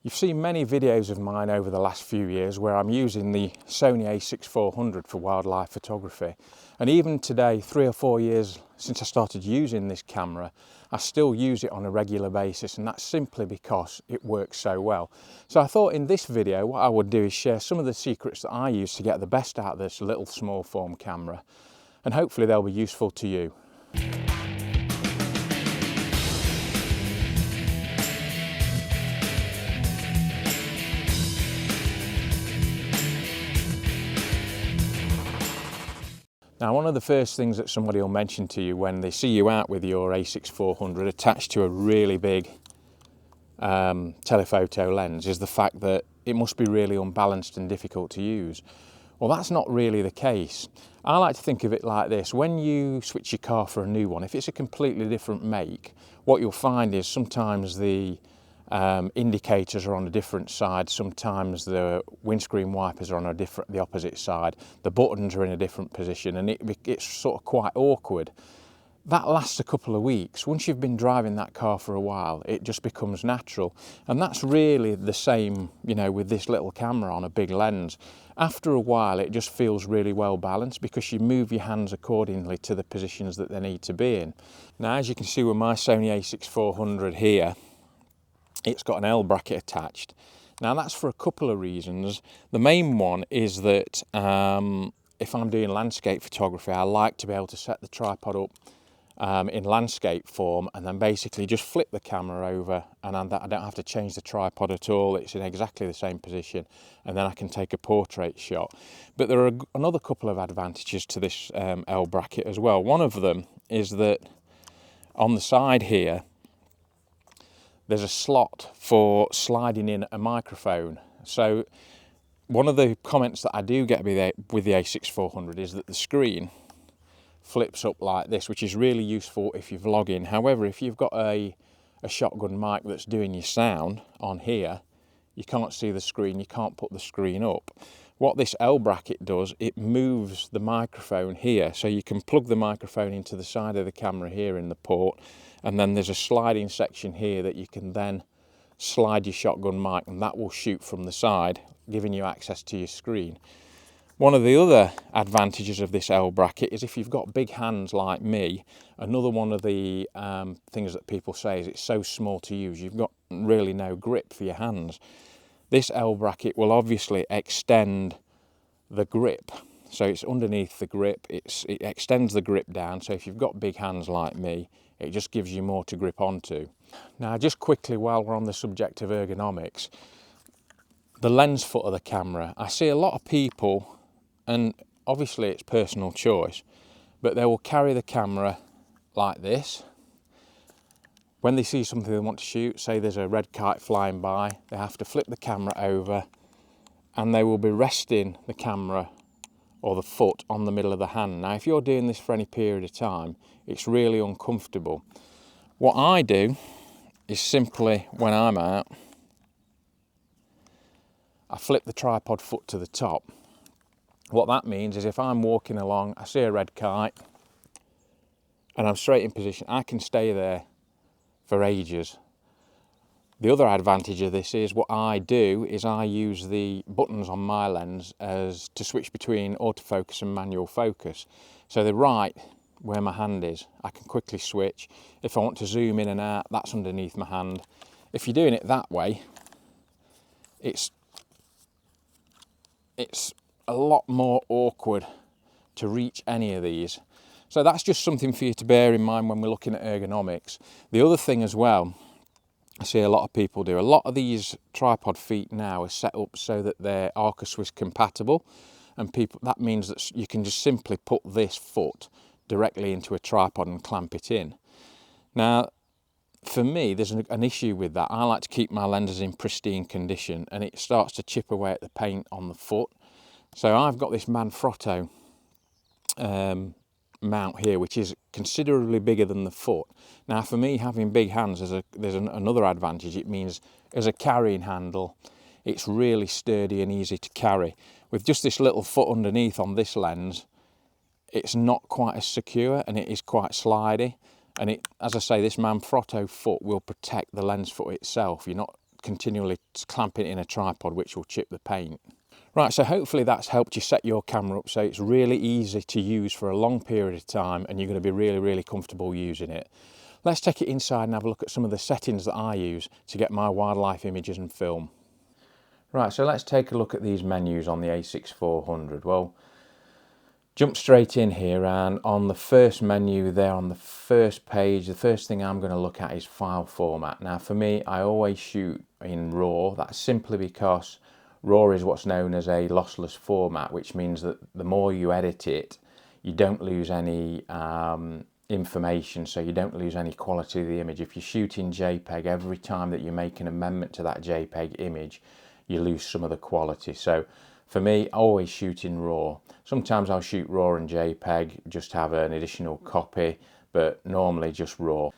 You've seen many videos of mine over the last few years where I'm using the Sony A6400 for wildlife photography. And even today, 3 or 4 years since I started using this camera, I still use it on a regular basis, and that's simply because it works so well. So I thought in this video what I would do is share some of the secrets that I use to get the best out of this little small form camera, and hopefully they'll be useful to you. Now, one of the first things that somebody will mention to you when they see you out with your A6400 attached to a really big telephoto lens is the fact that it must be really unbalanced and difficult to use. Well, that's not really the case. I like to think of it like this: when you switch your car for a new one, if it's a completely different make, what you'll find is sometimes the indicators are on a different side, sometimes the windscreen wipers are on the opposite side, the buttons are in a different position, and it's sort of quite awkward. That lasts a couple of weeks. Once you've been driving that car for a while, it just becomes natural. And that's really the same, with this little camera on a big lens. After a while, it just feels really well balanced because you move your hands accordingly to the positions that they need to be in. Now, as you can see with my Sony A6400 here, it's got an L bracket attached. Now, that's for a couple of reasons. The main one is that if I'm doing landscape photography, I like to be able to set the tripod up in landscape form and then basically just flip the camera over, and I don't have to change the tripod at all. It's in exactly the same position, and then I can take a portrait shot. But there are another couple of advantages to this L bracket as well. One of them is that on the side here, there's a slot for sliding in a microphone. So one of the comments that I do get with the A6400 is that the screen flips up like this, which is really useful if you're vlogging. However, if you've got a shotgun mic that's doing your sound on here, you can't see the screen, you can't put the screen up. What this L bracket does, it moves the microphone here, so you can plug the microphone into the side of the camera here in the port, and then there's a sliding section here that you can then slide your shotgun mic, and that will shoot from the side, giving you access to your screen. One of the other advantages of this L bracket is if you've got big hands like me, another one of the things that people say is it's so small to use, you've got really no grip for your hands. This L bracket will obviously extend the grip. So it's underneath the grip, it extends the grip down, so if you've got big hands like me, it just gives you more to grip onto. Now, just quickly, while we're on the subject of ergonomics, the lens foot of the camera, I see a lot of people, and obviously it's personal choice, but they will carry the camera like this. When they see something they want to shoot, say there's a red kite flying by, they have to flip the camera over, and they will be resting the camera or the foot on the middle of the hand. Now, if you're doing this for any period of time, it's really uncomfortable. What I do is simply, when I'm out, I flip the tripod foot to the top. What that means is if I'm walking along, I see a red kite, and I'm straight in position, I can stay there for ages. The other advantage of this is what I do is I use the buttons on my lens as to switch between autofocus and manual focus. So the right, where my hand is, I can quickly switch. If I want to zoom in and out, that's underneath my hand. If you're doing it that way, it's a lot more awkward to reach any of these. So that's just something for you to bear in mind when we're looking at ergonomics. The other thing as well, I see a lot of people do, a lot of these tripod feet now are set up so that they're Arca Swiss compatible, and that means that you can just simply put this foot directly into a tripod and clamp it in. Now, for me, there's an issue with that. I like to keep my lenses in pristine condition, and it starts to chip away at the paint on the foot. So I've got this Manfrotto mount here, which is considerably bigger than the foot. Now, for me, having big hands, there's another advantage. It means as a carrying handle, it's really sturdy and easy to carry. With just this little foot underneath on this lens, it's not quite as secure, and it is quite slidey. And as I say, this Manfrotto foot will protect the lens foot itself. You're not continually clamping it in a tripod, which will chip the paint. Right, so hopefully that's helped you set your camera up so it's really easy to use for a long period of time and you're going to be really, really comfortable using it. Let's take it inside and have a look at some of the settings that I use to get my wildlife images and film. Right, so let's take a look at these menus on the A6400. Well, jump straight in here, and on the first menu there on the first page, the first thing I'm going to look at is file format. Now for me, I always shoot in RAW. That's simply because RAW is what's known as a lossless format, which means that the more you edit it, you don't lose any information, so you don't lose any quality of the image. If you shoot in JPEG, every time that you make an amendment to that JPEG image, you lose some of the quality. So for me, I always shoot in RAW. Sometimes I'll shoot RAW and JPEG, just have an additional copy, but normally just RAW.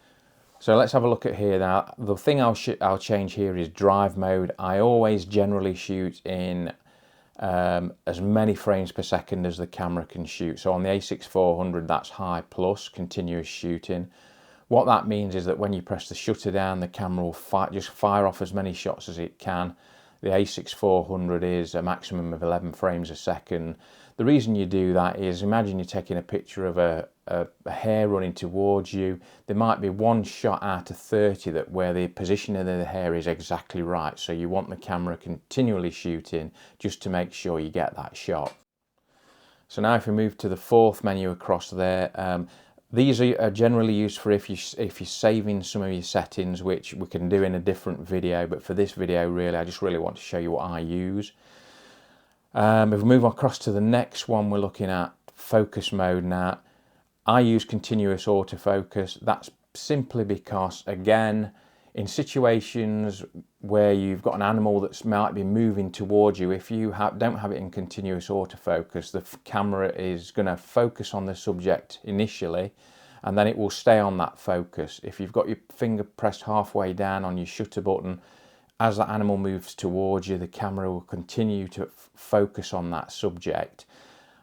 So let's have a look at here now. The thing I'll change here is drive mode. I always generally shoot in as many frames per second as the camera can shoot. So on the A6400, that's high plus, continuous shooting. What that means is that when you press the shutter down, the camera will just fire off as many shots as it can. The A6400 is a maximum of 11 frames a second. The reason you do that is, imagine you're taking a picture of a hare running towards you. There might be one shot out of 30 where the position of the hare is exactly right. So you want the camera continually shooting just to make sure you get that shot. So now if we move to the fourth menu across there, these are generally used for if you're saving some of your settings, which we can do in a different video, but for this video really I just really want to show you what I use. If we move across to the next one, we're looking at focus mode now. I use continuous autofocus. That's simply because, again, in situations where you've got an animal that might be moving towards you, if you don't have it in continuous autofocus, the camera is going to focus on the subject initially, and then it will stay on that focus. If you've got your finger pressed halfway down on your shutter button, as that animal moves towards you, the camera will continue to focus on that subject.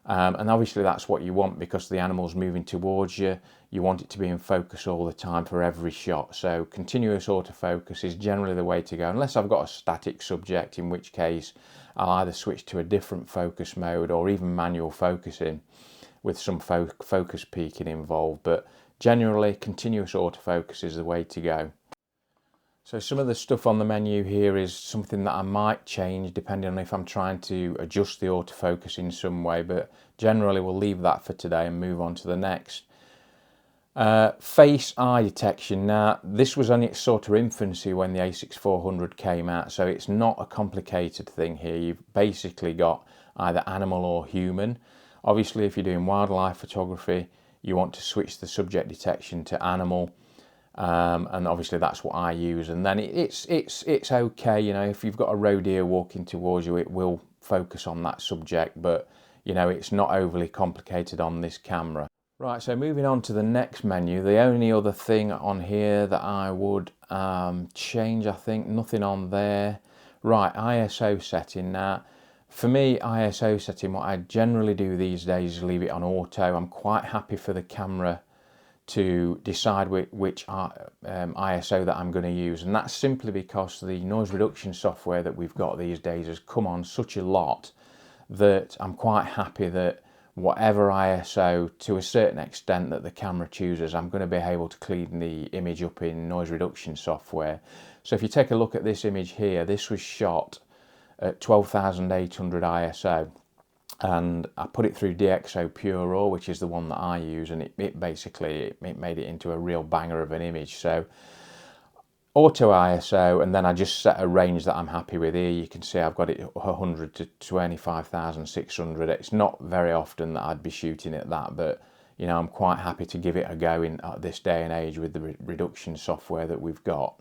And obviously that's what you want, because the animal's moving towards you. You want it to be in focus all the time for every shot. So continuous autofocus is generally the way to go, unless I've got a static subject, in which case I'll either switch to a different focus mode or even manual focusing with some focus peaking involved. But generally continuous autofocus is the way to go. So some of the stuff on the menu here is something that I might change depending on if I'm trying to adjust the autofocus in some way, but generally we'll leave that for today and move on to the next. Face eye detection. Now this was on its sort of infancy when the A6400 came out, so it's not a complicated thing here. You've basically got either animal or human. Obviously if you're doing wildlife photography, you want to switch the subject detection to animal. And obviously that's what I use, and then it's okay, you know, if you've got a roe deer walking towards you, it will focus on that subject, but you know, it's not overly complicated on this camera. Right, so moving on to the next menu, the only other thing on here that I would change, I think, nothing on there. Right, ISO setting. Now for me, ISO setting, what I generally do these days is leave it on auto. I'm quite happy for the camera to decide which ISO that I'm going to use, and that's simply because the noise reduction software that we've got these days has come on such a lot that I'm quite happy that whatever ISO to a certain extent that the camera chooses, I'm going to be able to clean the image up in noise reduction software. So if you take a look at this image here, this was shot at 12,800 ISO. And I put it through DxO Pure RAW, which is the one that I use, and it basically made it into a real banger of an image. So auto ISO, and then I just set a range that I'm happy with. Here you can see I've got it 100 to 25,600. It's not very often that I'd be shooting at that, but you know, I'm quite happy to give it a go at this day and age with the reduction software that we've got.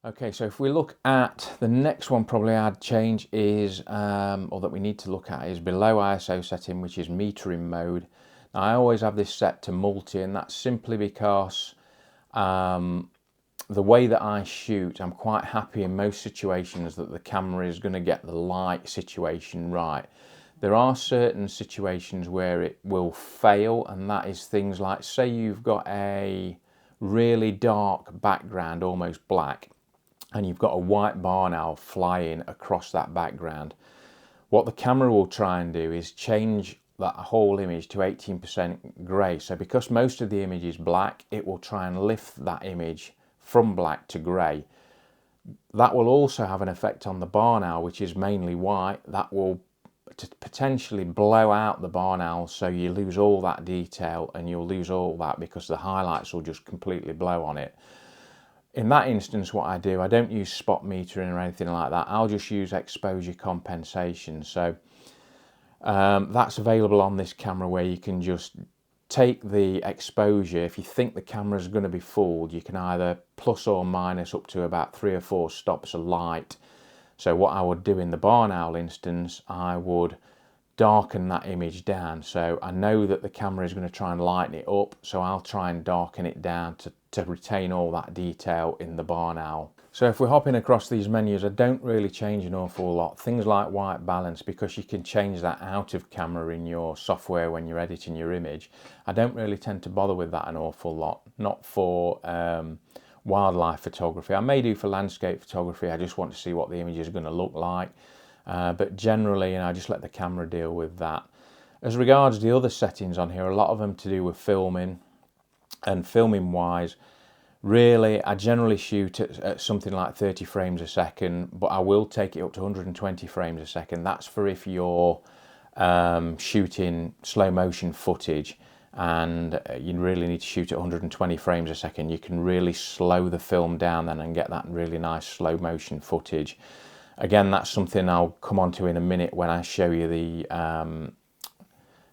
Okay, so if we look at the next one, probably I'd change is, or that we need to look at, is below ISO setting, which is metering mode. Now, I always have this set to multi, and that's simply because the way that I shoot, I'm quite happy in most situations that the camera is going to get the light situation right. There are certain situations where it will fail, and that is things like, say you've got a really dark background, almost black, and you've got a white barn owl flying across that background, what the camera will try and do is change that whole image to 18% grey. So because most of the image is black, it will try and lift that image from black to grey. That will also have an effect on the barn owl, which is mainly white. That will potentially blow out the barn owl, so you lose all that detail, and you'll lose all that because the highlights will just completely blow on it. In that instance, what I do, I don't use spot metering or anything like that. I'll just use exposure compensation. So that's available on this camera, where you can just take the exposure. If you think the camera is going to be fooled, you can either plus or minus up to about 3 or 4 stops of light. So what I would do in the barn owl instance, I would darken that image down. So I know that the camera is going to try and lighten it up, so I'll try and darken it down to retain all that detail in the barn owl. So if we're hopping across these menus, I don't really change an awful lot. Things like white balance, because you can change that out of camera in your software when you're editing your image, I don't really tend to bother with that an awful lot. Not for wildlife photography. I may do for landscape photography. I just want to see what the image is going to look like. But generally, I just let the camera deal with that. As regards the other settings on here, a lot of them to do with filming, and filming wise, really, I generally shoot at something like 30 frames a second, but I will take it up to 120 frames a second. That's for if you're shooting slow motion footage, and you really need to shoot at 120 frames a second. You can really slow the film down then and get that really nice slow motion footage. Again, that's something I'll come on to in a minute when I show you the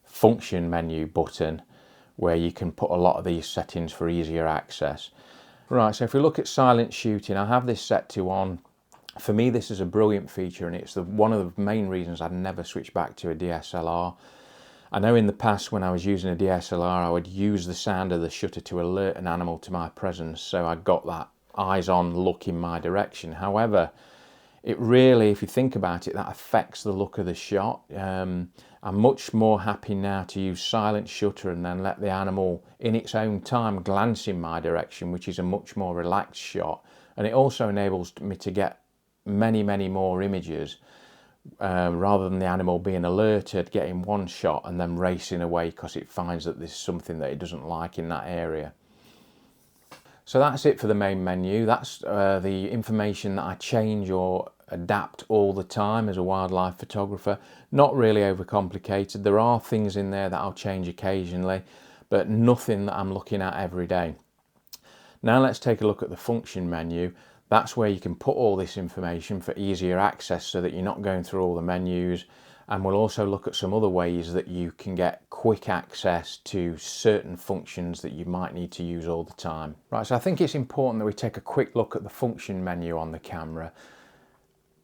function menu button, where you can put a lot of these settings for easier access. Right, so if we look at silent shooting, I have this set to on. For me, this is a brilliant feature, and it's one of the main reasons I'd never switch back to a DSLR. I know in the past when I was using a DSLR, I would use the sound of the shutter to alert an animal to my presence, so I got that eyes-on look in my direction. However, it really, if you think about it, that affects the look of the shot. I'm much more happy now to use silent shutter and then let the animal in its own time glance in my direction, which is a much more relaxed shot. And it also enables me to get many, many more images rather than the animal being alerted, getting one shot and then racing away because it finds that there's something that it doesn't like in that area. So that's it for the main menu. That's the information that I change or adapt all the time as a wildlife photographer. Not really overcomplicated. There are things in there that I'll change occasionally, but nothing that I'm looking at every day. Now let's take a look at the function menu. That's where you can put all this information for easier access so that you're not going through all the menus. And we'll also look at some other ways that you can get quick access to certain functions that you might need to use all the time. Right, so I think it's important that we take a quick look at the function menu on the camera.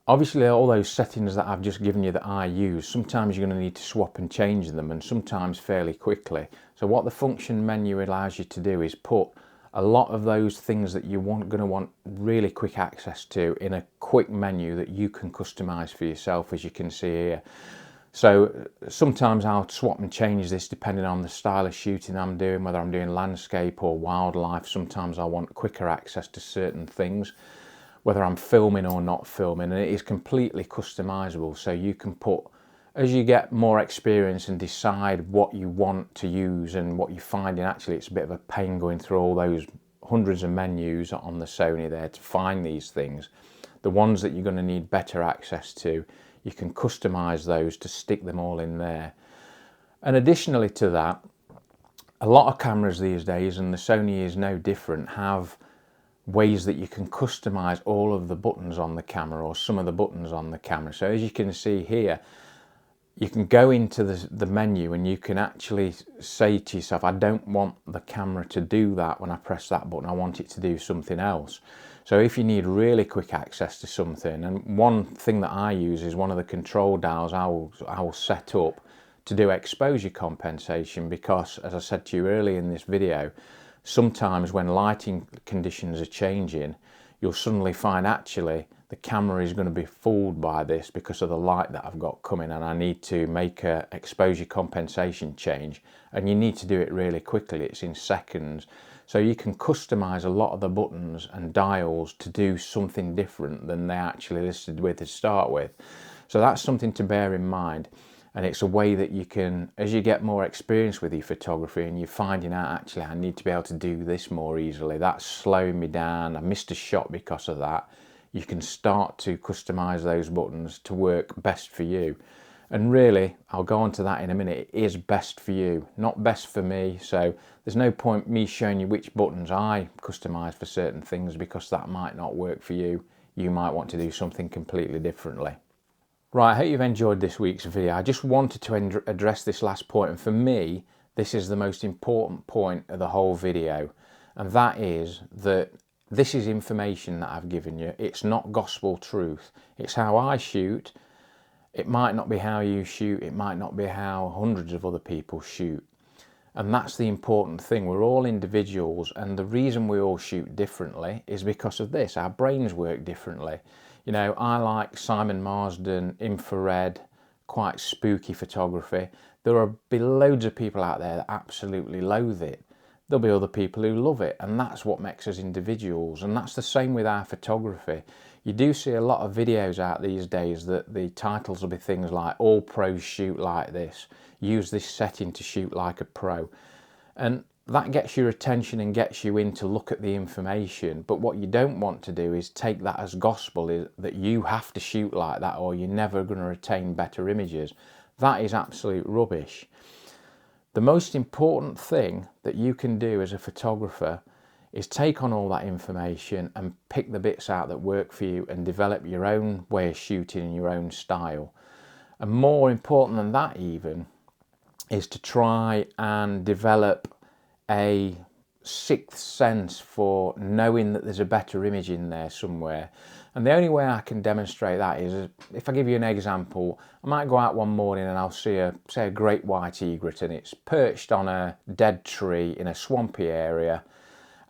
Obviously, all those settings that I've just given you that I use, sometimes you're going to need to swap and change them, and sometimes fairly quickly. So what the function menu allows you to do is put a lot of those things that you're going to want really quick access to in a quick menu that you can customize for yourself, as you can see here. So sometimes I'll swap and change this depending on the style of shooting I'm doing, whether I'm doing landscape or wildlife. Sometimes I want quicker access to certain things, whether I'm filming or not filming, and it is completely customizable. So you can put, as you get more experience and decide what you want to use and what you're finding, actually it's a bit of a pain going through all those hundreds of menus on the Sony there to find these things. The ones that you're going to need better access to, you can customize those to stick them all in there. And additionally to that, a lot of cameras these days, and the Sony is no different, have ways that you can customize all of the buttons on the camera, or some of the buttons on the camera. So as you can see here, you can go into the menu and you can actually say to yourself, I don't want the camera to do that when I press that button, I want it to do something else. So if you need really quick access to something, and one thing that I use is one of the control dials I will set up to do exposure compensation, because as I said to you earlier in this video, sometimes when lighting conditions are changing, you'll suddenly find actually the camera is going to be fooled by this because of the light that I've got coming, and I need to make a exposure compensation change, and you need to do it really quickly. It's in seconds. So you can customize a lot of the buttons and dials to do something different than they actually listed with to start with. So that's something to bear in mind. And it's a way that you can, as you get more experience with your photography and you're finding out, actually, I need to be able to do this more easily, that's slowing me down, I missed a shot because of that, you can start to customize those buttons to work best for you. And really, I'll go on to that in a minute, it is best for you, not best for me. So there's no point me showing you which buttons I customize for certain things, because that might not work for you. You might want to do something completely differently. Right, I hope you've enjoyed this week's video. I just wanted to address this last point, and for me, this is the most important point of the whole video, and that is that this is information that I've given you. It's not gospel truth. It's how I shoot. It might not be how you shoot. It might not be how hundreds of other people shoot. And that's the important thing. We're all individuals, and the reason we all shoot differently is because of this. Our brains work differently. You know, I like Simon Marsden, infrared, quite spooky photography. There will be loads of people out there that absolutely loathe it. There'll be other people who love it, and that's what makes us individuals. And that's the same with our photography. You do see a lot of videos out these days that the titles will be things like, all pros shoot like this, use this setting to shoot like a pro. And that gets your attention and gets you in to look at the information. But what you don't want to do is take that as gospel, is that you have to shoot like that or you're never going to retain better images. That is absolute rubbish. The most important thing that you can do as a photographer is take on all that information and pick the bits out that work for you and develop your own way of shooting and your own style. And more important than that even is to try and develop a sixth sense for knowing that there's a better image in there somewhere. And the only way I can demonstrate that is, if I give you an example, I might go out one morning and I'll see say a great white egret, and it's perched on a dead tree in a swampy area,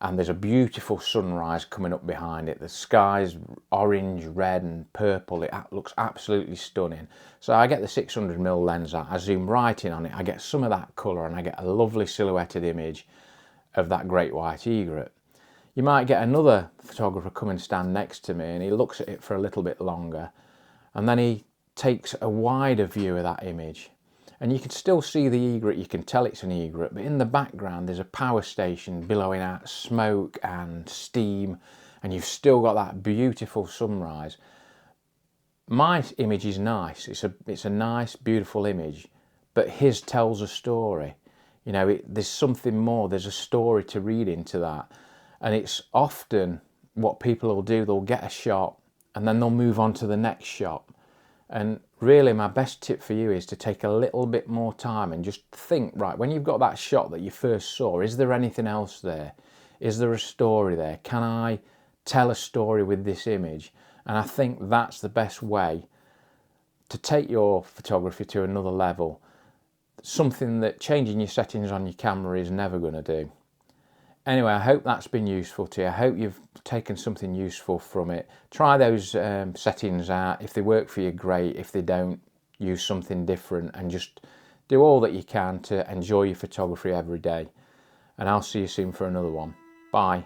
and there's a beautiful sunrise coming up behind it. The sky's orange, red and purple. It looks absolutely stunning. So I get the 600mm lens out, I zoom right in on it, I get some of that colour, and I get a lovely silhouetted image of that great white egret. You might get another photographer come and stand next to me, and he looks at it for a little bit longer, and then he takes a wider view of that image. And you can still see the egret, you can tell it's an egret, but in the background there's a power station billowing out smoke and steam, and you've still got that beautiful sunrise. My image is nice, it's a nice, beautiful image, but his tells a story. You know, there's something more, there's a story to read into that. And it's often what people will do, they'll get a shot and then they'll move on to the next shot. And really my best tip for you is to take a little bit more time and just think, right, when you've got that shot that you first saw, is there anything else there? Is there a story there? Can I tell a story with this image? And I think that's the best way to take your photography to another level. Something that changing your settings on your camera is never going to do. Anyway, I hope that's been useful to you. I hope you've taken something useful from it. Try those settings out. If they work for you, great. If they don't, use something different and just do all that you can to enjoy your photography every day. And I'll see you soon for another one. Bye.